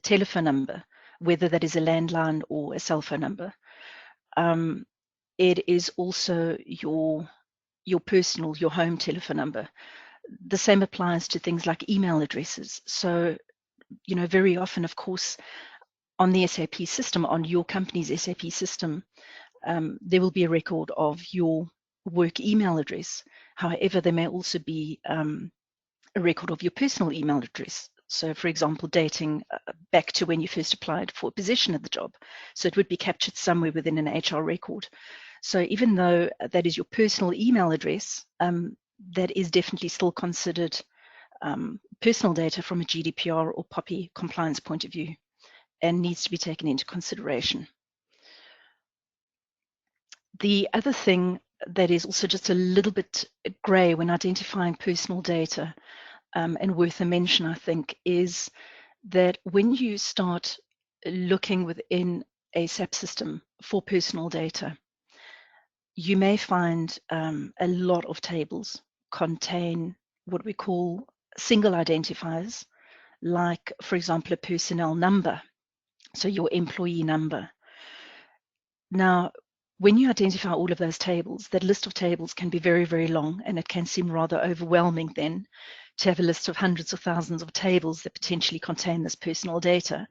telephone number, whether that is a landline or a cell phone number. It is also your personal, your home telephone number. The same applies to things like email addresses. So, very often, of course, on the SAP system, on your company's SAP system, there will be a record of your work email address. However, there may also be a record of your personal email address. So, for example, dating back to when you first applied for a position at the job. So it would be captured somewhere within an HR record. So even though that is your personal email address, that is definitely still considered personal data from a GDPR or POPI compliance point of view, and needs to be taken into consideration. The other thing that is also just a little bit grey when identifying personal data, and worth a mention, I think, is that when you start looking within a SAP system for personal data, you may find a lot of tables contain what we call single identifiers, like, for example, a personnel number, so your employee number. Now, when you identify all of those tables, that list of tables can be very, very long, and it can seem rather overwhelming then to have a list of hundreds of thousands of tables that potentially contain this personal data.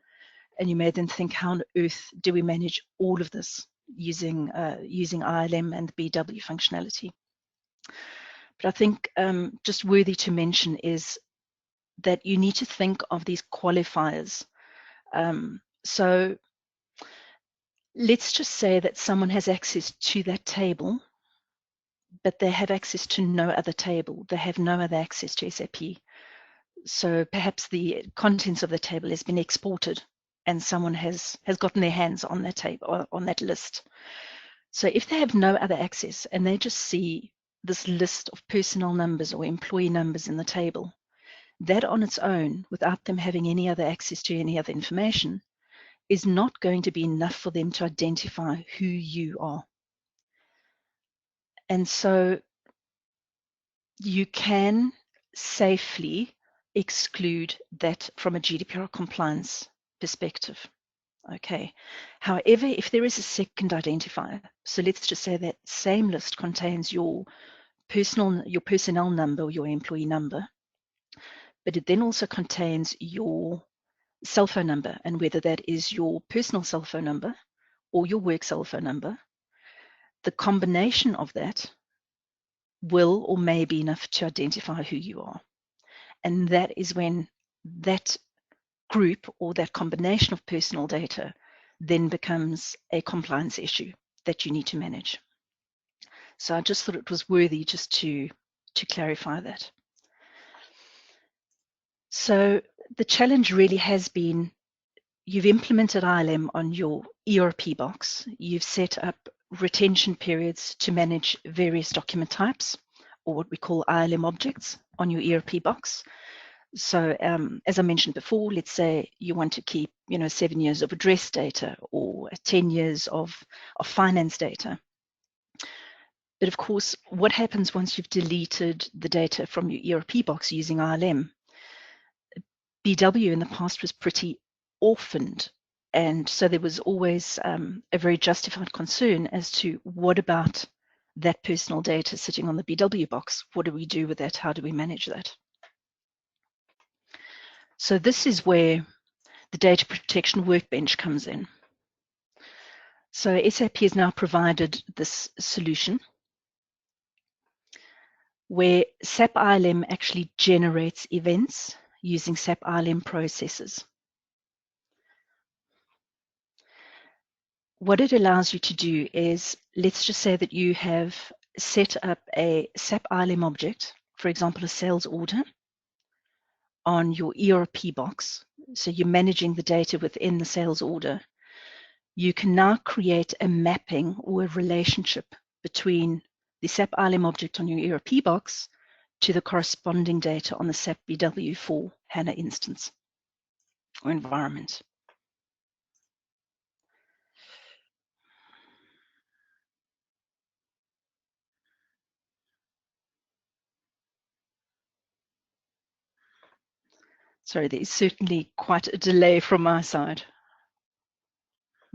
And you may then think, how on earth do we manage all of this using ILM and the BW functionality? But I think just worthy to mention is that you need to think of these qualifiers. So let's just say that someone has access to that table, but they have access to no other table. They have no other access to SAP. So perhaps the contents of the table has been exported and someone has gotten their hands on that table or on that list. So if they have no other access and they just see this list of personnel numbers or employee numbers in the table, that on its own, without them having any other access to any other information, is not going to be enough for them to identify who you are. And so you can safely exclude that from a GDPR compliance perspective. Okay. However, if there is a second identifier, so let's just say that same list contains your personnel number or your employee number, but it then also contains your cell phone number, and whether that is your personal cell phone number or your work cell phone number, the combination of that will or may be enough to identify who you are. And that is when that group or that combination of personal data then becomes a compliance issue that you need to manage. So I just thought it was worthy just to clarify that. So the challenge really has been, you've implemented ILM on your ERP box. You've set up retention periods to manage various document types, or what we call ILM objects, on your ERP box. So as I mentioned before, let's say you want to keep 7 years of address data or 10 years of finance data. But of course, what happens once you've deleted the data from your ERP box using ILM? BW in the past was pretty orphaned, and so there was always a very justified concern as to what about that personal data sitting on the BW box? What do we do with that? How do we manage that? So this is where the data protection workbench comes in. So SAP has now provided this solution where SAP ILM actually generates events using SAP ILM processes. What it allows you to do is, let's just say that you have set up a SAP ILM object, for example, a sales order, on your ERP box. So you're managing the data within the sales order. You can now create a mapping or a relationship between the SAP ILM object on your ERP box to the corresponding data on the SAP BW4HANA instance or environment. Sorry, there is certainly quite a delay from my side.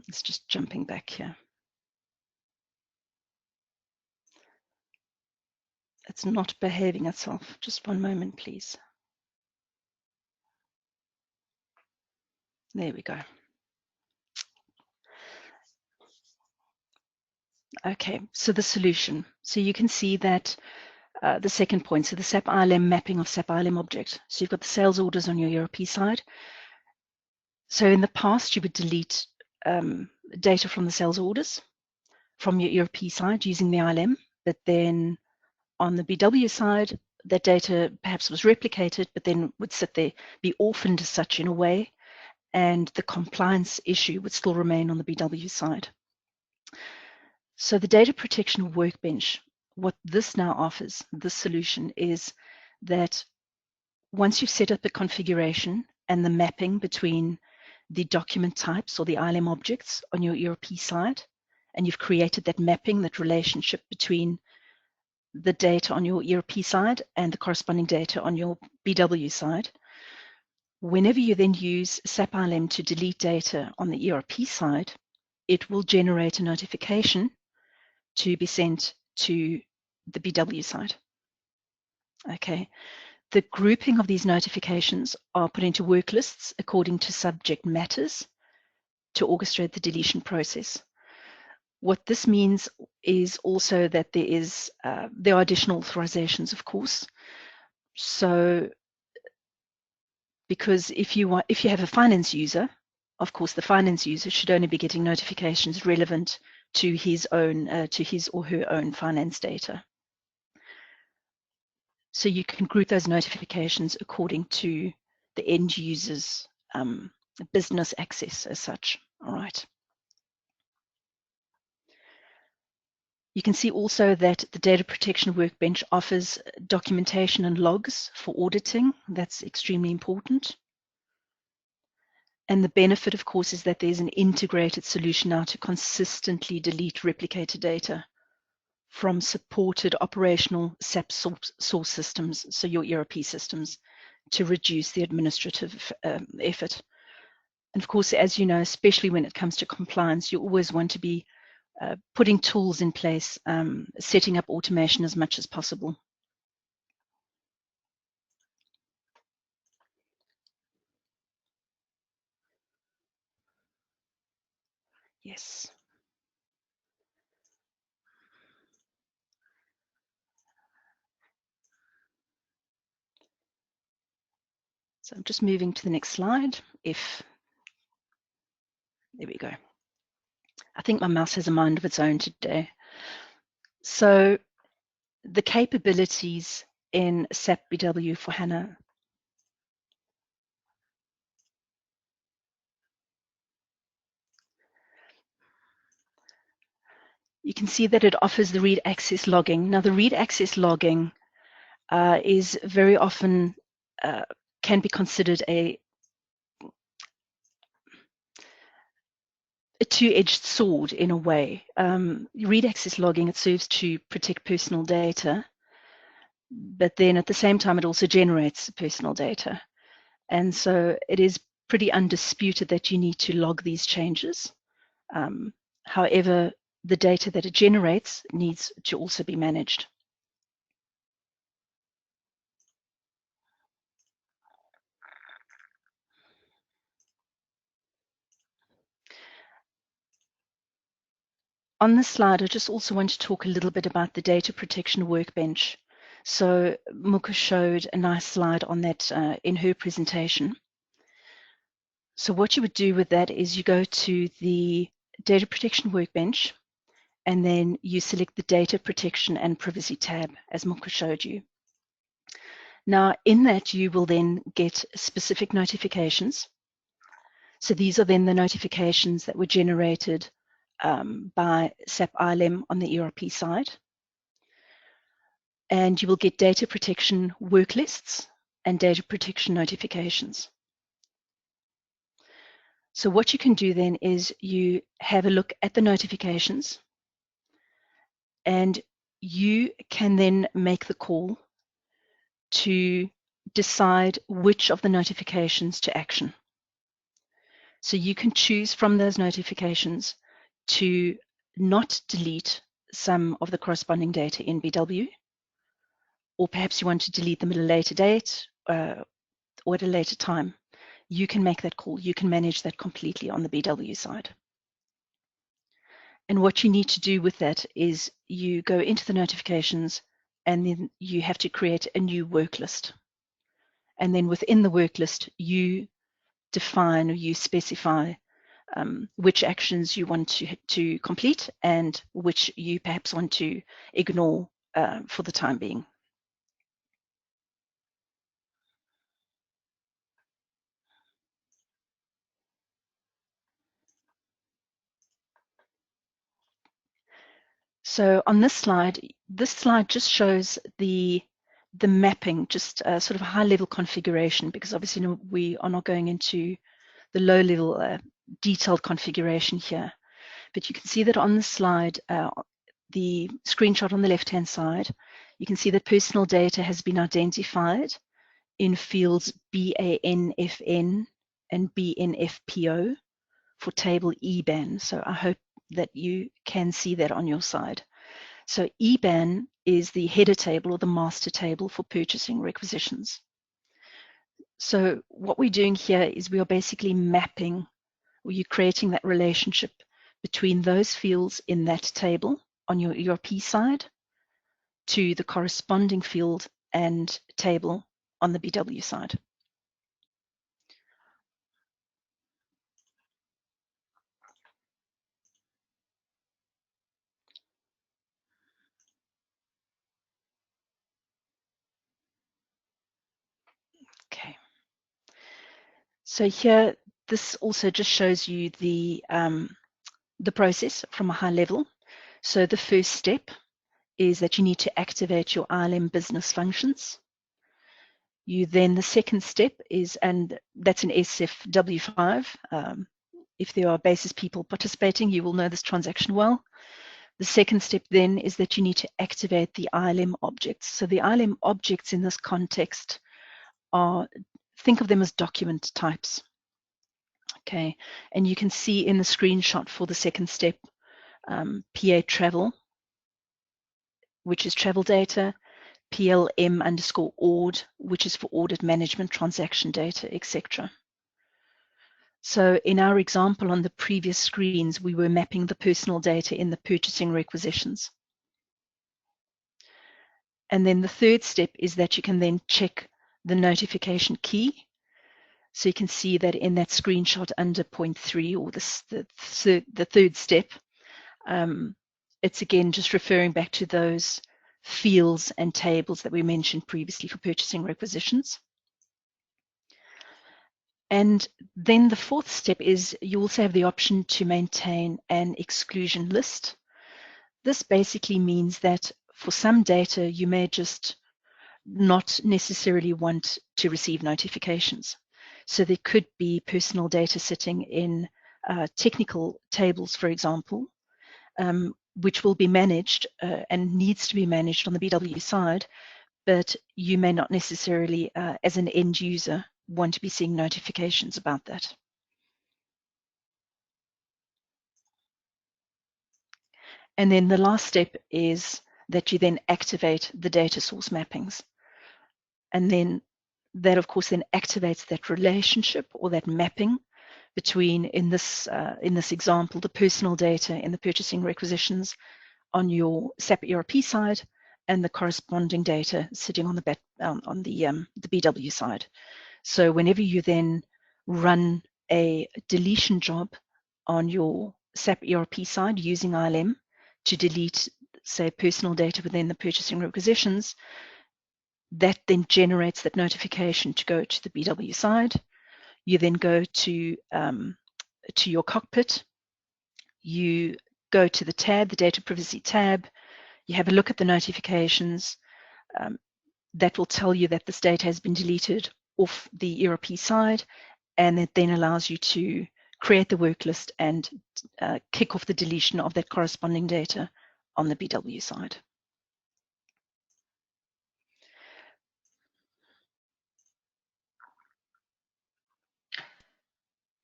It's just jumping back here. It's not behaving itself. Just one moment, please. There we go. Okay, so the solution. So you can see that the second point, so the SAP ILM mapping of SAP ILM object. So you've got the sales orders on your ERP side. So in the past, you would delete data from the sales orders from your ERP side using the ILM, but then on the BW side, that data perhaps was replicated, but then would sit there, be orphaned as such in a way, and the compliance issue would still remain on the BW side. So the data protection workbench, what this now offers, this solution, is that once you've set up the configuration and the mapping between the document types or the ILM objects on your ERP side, and you've created that mapping, that relationship between the data on your ERP side and the corresponding data on your BW side, whenever you then use SAP ILM to delete data on the ERP side, it will generate a notification to be sent to the BW side. Okay. The grouping of these notifications are put into work lists according to subject matters to orchestrate the deletion process. What this means is also that there are additional authorizations, of course. So, because if you have a finance user, of course, the finance user should only be getting notifications relevant to his or her own finance data. So you can group those notifications according to the end user's business access as such. All right. You can see also that the data protection workbench offers documentation and logs for auditing. That's extremely important. And the benefit, of course, is that there's an integrated solution now to consistently delete replicated data from supported operational SAP source systems, so your ERP systems, to reduce the administrative effort. And of course, as you know, especially when it comes to compliance, you always want to be putting tools in place, setting up automation as much as possible. Yes. So I'm just moving to the next slide. if, there we go. I think my mouse has a mind of its own today. So the capabilities in SAP BW4HANA. You can see that it offers the read access logging. Now the read access logging is very often can be considered a two-edged sword in a way. Read access logging, it serves to protect personal data, but then at the same time it also generates personal data. And so it is pretty undisputed that you need to log these changes. However, the data that it generates needs to also be managed. On this slide, I just also want to talk a little bit about the data protection workbench. So Muka showed a nice slide on that in her presentation. So what you would do with that is you go to the data protection workbench, and then you select the data protection and privacy tab, as Muka showed you. Now, in that, you will then get specific notifications. So these are then the notifications that were generated by SAP EIM on the ERP side. And you will get data protection work lists and data protection notifications. So what you can do then is you have a look at the notifications, and you can then make the call to decide which of the notifications to action. So you can choose from those notifications to not delete some of the corresponding data in BW, or perhaps you want to delete them at a later date or at a later time. You can make that call. You can manage that completely on the BW side. And what you need to do with that is you go into the notifications, and then you have to create a new work list. And then within the work list, you define or you specify which actions you want to complete and which you perhaps want to ignore for the time being. So on this slide just shows the mapping, just sort of high-level configuration, because obviously we are not going into the low-level detailed configuration here. But you can see that on the slide, the screenshot on the left-hand side, you can see that personal data has been identified in fields BANFN and BNFPO for table EBAN. So I hope that you can see that on your side. So EBAN is the header table or the master table for purchasing requisitions. So what we're doing here is we are basically mapping, or you're creating that relationship between those fields in that table on your ERP side to the corresponding field and table on the BW side. Okay. So here, this also just shows you the process from a high level. So the first step is that you need to activate your EIM business functions. The second step is, and that's an SAP W5. If there are basis people participating, you will know this transaction well. The second step then is that you need to activate the EIM objects. So the EIM objects in this context are, think of them as document types. Okay, and you can see in the screenshot for the second step, PA travel, which is travel data, PLM_ord, which is for audit management, transaction data, etc. So in our example on the previous screens, we were mapping the personal data in the purchasing requisitions. And then the third step is that you can then check the notification key. So you can see that in that screenshot under point 3, or the third step, it's again just referring back to those fields and tables that we mentioned previously for purchasing requisitions. And then the fourth step is you also have the option to maintain an exclusion list. This basically means that for some data, you may just not necessarily want to receive notifications. So there could be personal data sitting in technical tables, for example, which will be managed and needs to be managed on the BW side, but you may not necessarily, as an end user, want to be seeing notifications about that. And then the last step is that you then activate the data source mappings. And then that, of course, then activates that relationship or that mapping between, in this example, the personal data in the purchasing requisitions on your SAP ERP side and the corresponding data sitting on the BW side. So whenever you then run a deletion job on your SAP ERP side using EIM to delete, say, personal data within the purchasing requisitions, that then generates that notification to go to the BW side. You then go to your cockpit. You go to the tab, the data privacy tab. You have a look at the notifications. That will tell you that this data has been deleted off the ERP side, and it then allows you to create the work list and kick off the deletion of that corresponding data on the BW side.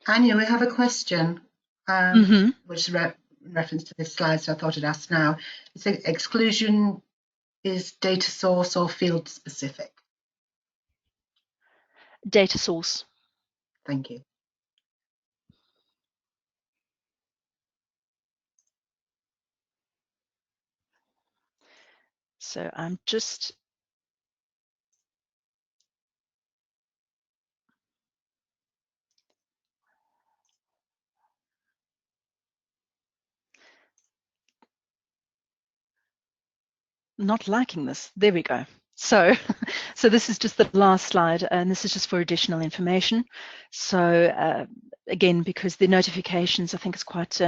Anya, we have a question, which is in reference to this slide, so I thought I'd ask now. It says exclusion is data source or field specific? Data source. Thank you. So I'm just not liking this. There we go. So this is just the last slide, and this is just for additional information. So again, because the notifications, I think, is quite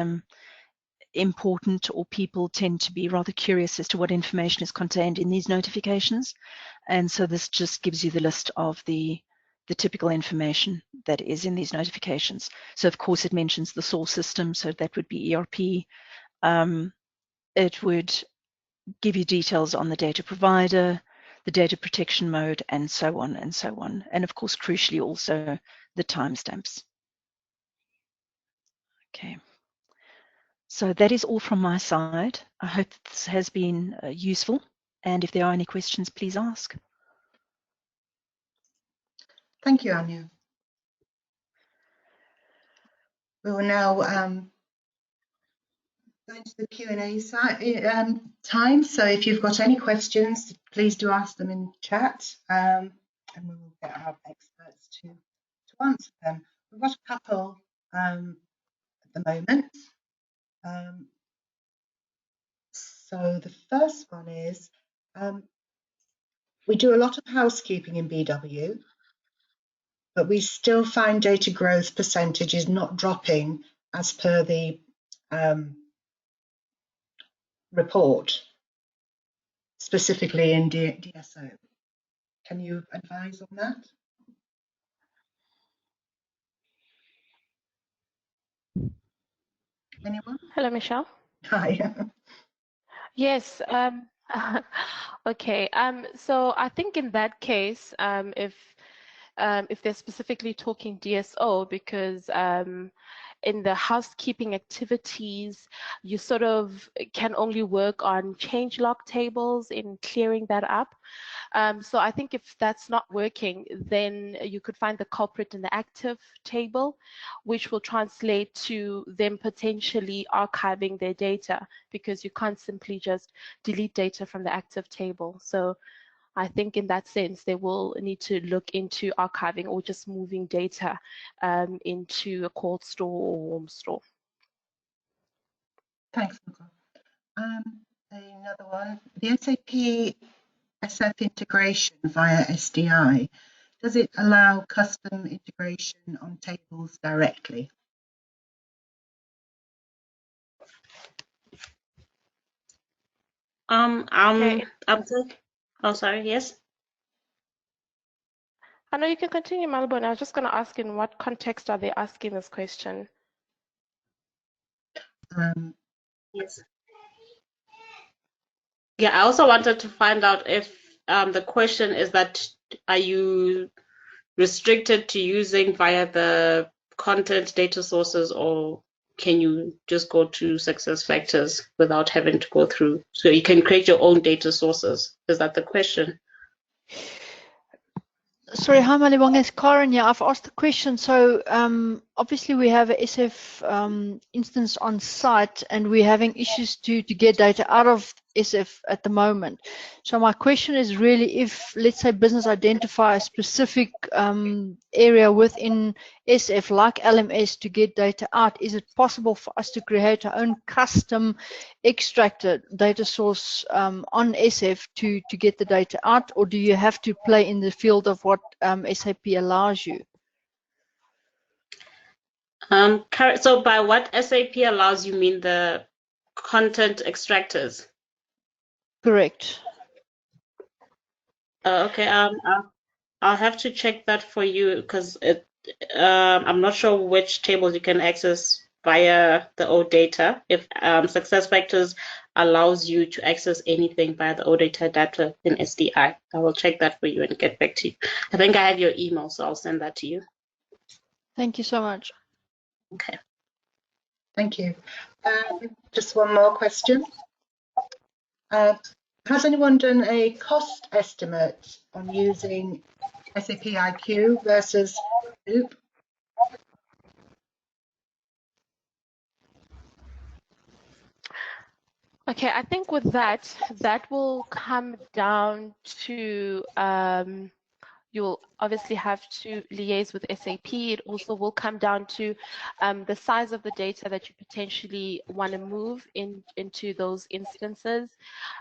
important, or people tend to be rather curious as to what information is contained in these notifications. And so this just gives you the list of the typical information that is in these notifications. So of course it mentions the source system, so that would be ERP. It would give you details on the data provider, the data protection mode, and so on and so on. And of course, crucially also the timestamps. Okay. So that is all from my side. I hope this has been useful. And if there are any questions, please ask. Thank you, Anya. We will now go into the Q&A time. So if you've got any questions, please do ask them in chat, and we will get our experts to answer them. We've got a couple at the moment. So the first one is, we do a lot of housekeeping in BW, but we still find data growth percentage is not dropping as per the report, specifically in DSO. Can you advise on that? Anyone? Hello, Michelle. Hi. Yes. Okay. So I think in that case, if they're specifically talking DSO, because in the housekeeping activities, you sort of can only work on change log tables in clearing that up. So I think if that's not working, then you could find the culprit in the active table, which will translate to them potentially archiving their data, because you can't simply just delete data from the active table. So I think in that sense, they will need to look into archiving or just moving data into a cold store or warm store. Thanks, Nicole. Another one, the SAP SF integration via SDI, does it allow custom integration on tables directly? Okay. Oh, sorry, yes. I know you can continue, Malibone. I was just going to ask, in what context are they asking this question? Yes. Yeah, I also wanted to find out if the question is that are you restricted to using via the content data sources, or can you just go to SuccessFactors without having to go through? So you can create your own data sources. Is that the question? Sorry, hi Malibong, it's Karen here. I've asked the question. So obviously we have a SF instance on site and we're having issues to get data out of SF at the moment. So my question is really, if let's say business identify a specific area within SF like LMS to get data out, is it possible for us to create our own custom extracted data source on SF to get the data out, or do you have to play in the field of what SAP allows you? So by what SAP allows, you mean the content extractors? Correct. Okay. I'll have to check that for you because I'm not sure which tables you can access via the OData. If SuccessFactors allows you to access anything via the OData data in SDI, I will check that for you and get back to you. I think I have your email, so I'll send that to you. Thank you so much. Okay. Thank you. Just one more question. Has anyone done a cost estimate on using SAP IQ versus Loop? Okay, I think with that will come down to you'll obviously have to liaise with SAP. It also will come down to the size of the data that you potentially want to move into those instances.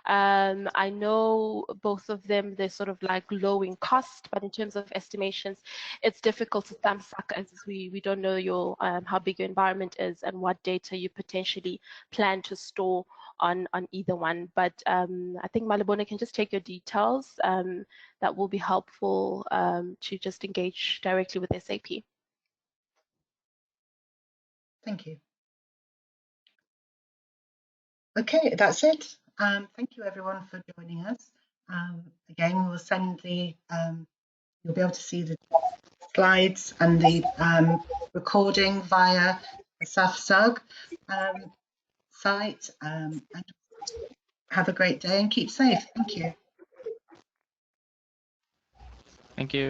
I know both of them, they're sort of like low in cost, but in terms of estimations, it's difficult to thumb suck as we don't know your how big your environment is and what data you potentially plan to store on either one. But I think Malibone can just take your details. That will be helpful to just engage directly with SAP. Thank you. Okay, that's it. Thank you everyone for joining us. Again, we will send the, you'll be able to see the slides and the recording via the SAFSUG site. And have a great day and keep safe. Thank you. Thank you.